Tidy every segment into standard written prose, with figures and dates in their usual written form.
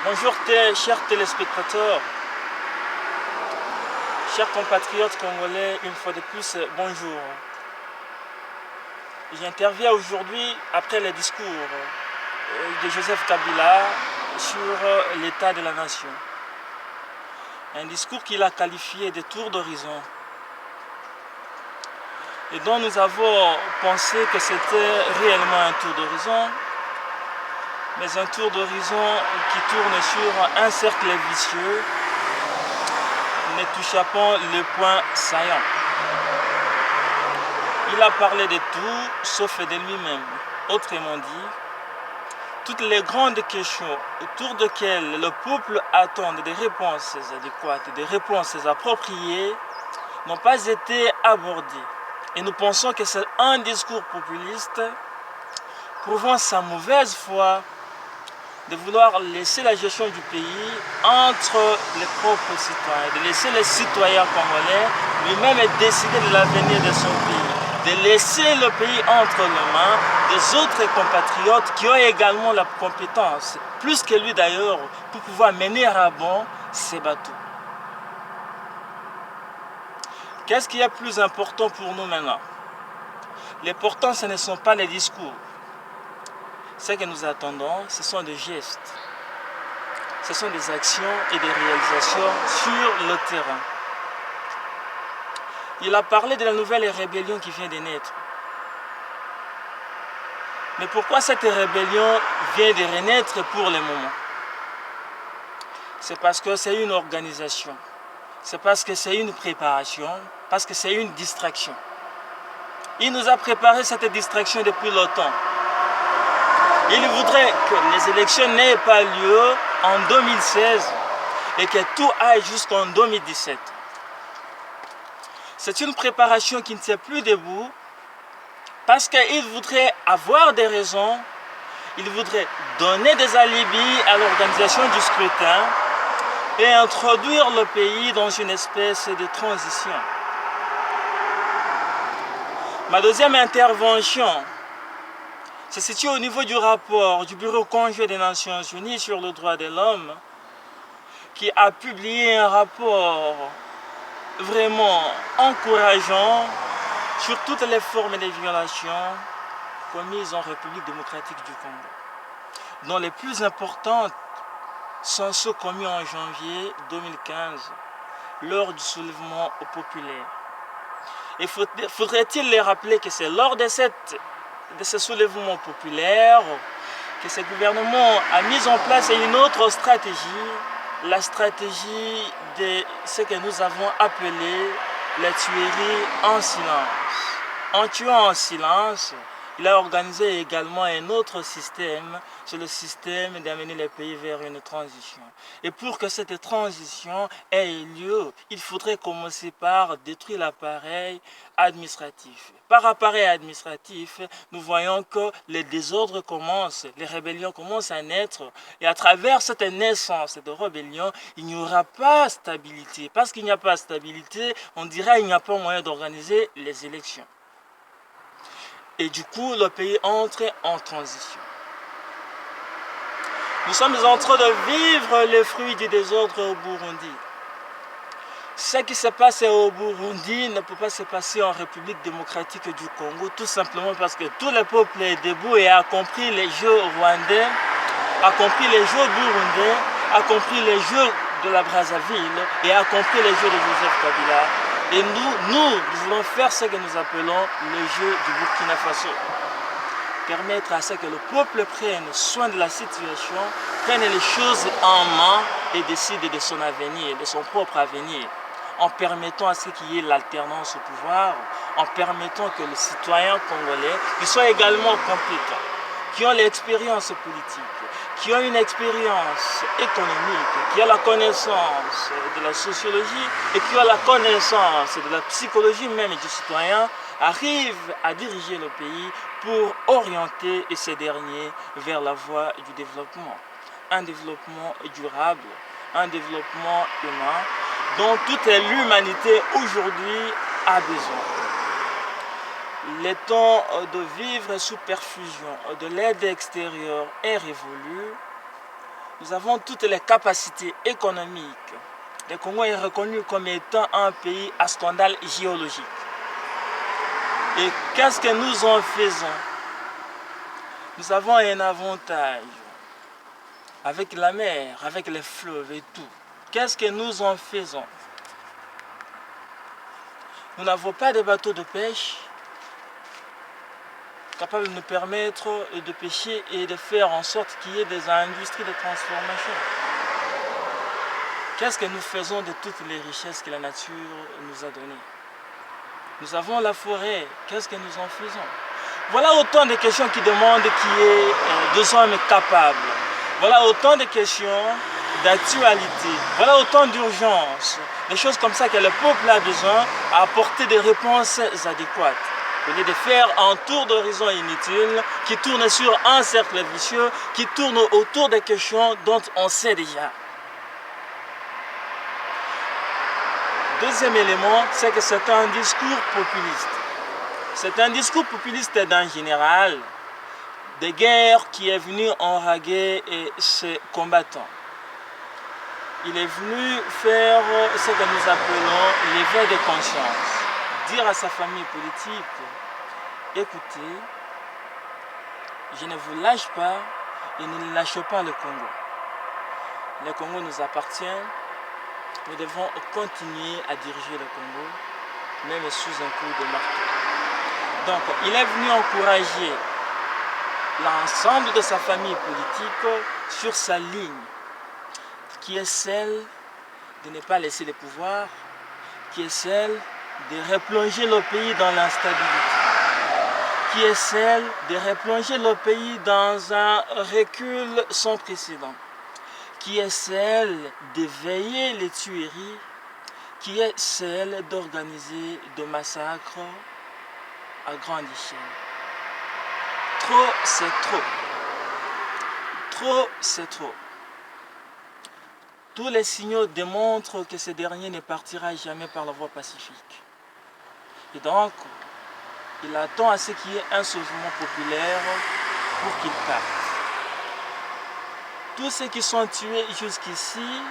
Bonjour chers téléspectateurs, chers compatriotes congolais, une fois de plus, bonjour. J'interviens aujourd'hui après le discours de Joseph Kabila sur l'état de la nation. Un discours qu'il a qualifié de tour d'horizon et dont nous avons pensé que c'était réellement un tour d'horizon, mais un tour d'horizon qui tourne sur un cercle vicieux, ne touchant pas le point saillant. Il a parlé de tout sauf de lui-même. Autrement dit, toutes les grandes questions autour desquelles le peuple attend des réponses adéquates, des réponses appropriées, n'ont pas été abordées. Et nous pensons que c'est un discours populiste prouvant sa mauvaise foi de vouloir laisser la gestion du pays entre les propres citoyens, de laisser les citoyens congolais lui-même décider de l'avenir de son pays, de laisser le pays entre les mains des autres compatriotes qui ont également la compétence, plus que lui d'ailleurs, pour pouvoir mener à bon ces bateaux. Qu'est-ce qui est plus important pour nous maintenant? L'important, ce ne sont pas les discours. Ce que nous attendons, ce sont des gestes. Ce sont des actions et des réalisations sur le terrain. Il a parlé de la nouvelle rébellion qui vient de naître. Mais pourquoi cette rébellion vient de renaître pour le moment? C'est parce que c'est une organisation. C'est parce que c'est une préparation. Parce que c'est une distraction. Il nous a préparé cette distraction depuis longtemps. Il voudrait que les élections n'aient pas lieu en 2016 et que tout aille jusqu'en 2017. C'est une préparation qui ne tient plus debout parce qu'il voudrait avoir des raisons, il voudrait donner des alibis à l'organisation du scrutin et introduire le pays dans une espèce de transition. Ma deuxième intervention se situe au niveau du rapport du Bureau conjoint des Nations Unies sur le droit de l'homme, qui a publié un rapport vraiment encourageant sur toutes les formes de violations commises en République démocratique du Congo, dont les plus importantes sont ceux commis en janvier 2015 lors du soulèvement populaire. Et faudrait-il les rappeler que c'est lors de ce soulèvement populaire que ce gouvernement a mis en place une autre stratégie, la stratégie de ce que nous avons appelé la tuerie en silence. En tuant en silence, il a organisé également un autre système, c'est le système d'amener les pays vers une transition. Et pour que cette transition ait lieu, il faudrait commencer par détruire l'appareil administratif. Par appareil administratif, nous voyons que les désordres commencent, les rébellions commencent à naître. Et à travers cette naissance de rébellion, il n'y aura pas de stabilité. Parce qu'il n'y a pas de stabilité, on dirait qu'il n'y a pas moyen d'organiser les élections. Et du coup, le pays entre en transition. Nous sommes en train de vivre les fruits du désordre au Burundi. Ce qui se passe au Burundi ne peut pas se passer en République démocratique du Congo, tout simplement parce que tout le peuple est debout et a compris les jeux rwandais, a compris les jeux burundais, a compris les jeux de la Brazzaville et a compris les jeux de Joseph Kabila. Et nous voulons faire ce que nous appelons le jeu du Burkina Faso. Permettre à ce que le peuple prenne soin de la situation, prenne les choses en main et décide de son avenir, de son propre avenir, en permettant à ce qu'il y ait l'alternance au pouvoir, en permettant que les citoyens congolais, qui soient également compétents, qui ont l'expérience politique, qui ont une expérience économique, qui ont la connaissance de la sociologie et qui ont la connaissance de la psychologie même du citoyen, arrivent à diriger le pays pour orienter ces derniers vers la voie du développement. Un développement durable, un développement humain dont toute l'humanité aujourd'hui a besoin. Le temps de vivre sous perfusion de l'aide extérieure est révolu. Nous avons toutes les capacités économiques. Le Congo est reconnu comme étant un pays à scandale géologique. Et qu'est-ce que nous en faisons? Nous avons un avantage avec la mer, avec les fleuves et tout. Qu'est-ce que nous en faisons? Nous n'avons pas de bateaux de pêche capables de nous permettre de pêcher et de faire en sorte qu'il y ait des industries de transformation. Qu'est-ce que nous faisons de toutes les richesses que la nature nous a données? Nous avons la forêt, qu'est-ce que nous en faisons? Voilà autant de questions qui demandent qui est deux hommes capables. Voilà autant de questions d'actualité. Voilà autant d'urgences. Des choses comme ça que le peuple a besoin à apporter des réponses adéquates. Au lieu de faire un tour d'horizon inutile qui tourne sur un cercle vicieux, qui tourne autour des questions dont on sait déjà. Deuxième élément, c'est que c'est un discours populiste. C'est un discours populiste d'un général de guerre qui est venu enraguer ses combattants. Il est venu faire ce que nous appelons l'éveil de conscience. Dire à sa famille politique, écoutez, je ne vous lâche pas et ne lâchez pas le Congo. Le Congo nous appartient, nous devons continuer à diriger le Congo, même sous un coup de marteau. Donc, il est venu encourager l'ensemble de sa famille politique sur sa ligne, qui est celle de ne pas laisser le pouvoir, qui est celle de replonger le pays dans l'instabilité, qui est celle de replonger le pays dans un recul sans précédent, qui est celle de veiller les tueries, qui est celle d'organiser des massacres à grande échelle. Trop, c'est trop. Trop, c'est trop. Tous les signaux démontrent que ce dernier ne partira jamais par la voie pacifique. Et donc, il attend à ce qu'il y ait un soulèvement populaire pour qu'il parte. Tous ceux qui sont tués jusqu'ici,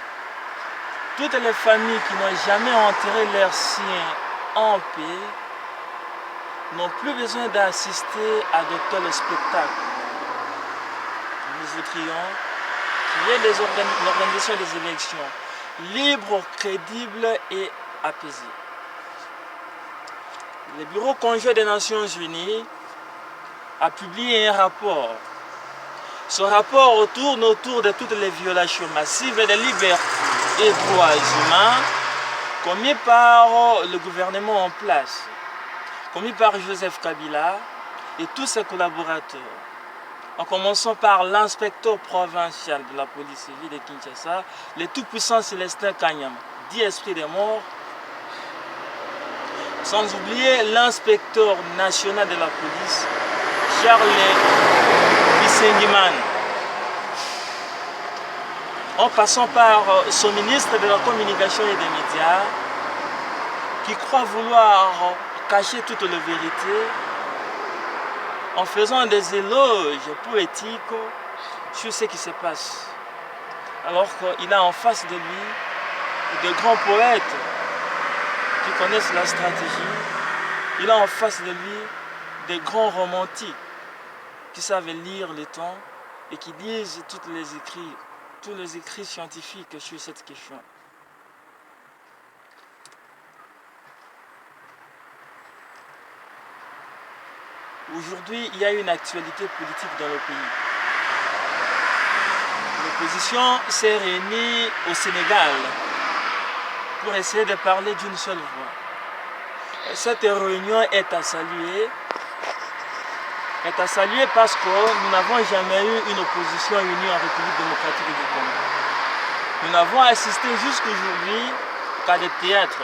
toutes les familles qui n'ont jamais enterré leurs siens en paix, n'ont plus besoin d'assister à de tels spectacles. Nous voudrions qu'il y ait l'organisation des élections libres, crédibles et apaisées. Le Bureau conjoint des Nations Unies a publié un rapport. Ce rapport tourne autour de toutes les violations massives des libertés et droits humains commis par le gouvernement en place, commis par Joseph Kabila et tous ses collaborateurs, en commençant par l'inspecteur provincial de la police civile de Kinshasa, le tout-puissant Célestin Kanyama, dit esprit des morts, sans oublier l'inspecteur national de la police, Charles Bisengiman, en passant par son ministre de la communication et des médias, qui croit vouloir cacher toute la vérité en faisant des éloges poétiques sur ce qui se passe. Alors qu'il a en face de lui de grands poètes qui connaissent la stratégie. Il a en face de lui des grands romantiques qui savent lire le temps et qui lisent tous les écrits scientifiques sur cette question. Aujourd'hui, il y a une actualité politique dans le pays. L'opposition s'est réunie au Sénégal pour essayer de parler d'une seule voix. Cette réunion est à saluer. Parce que nous n'avons jamais eu une opposition unie en République démocratique du Congo. Nous n'avons assisté jusqu'aujourd'hui qu'à des théâtres.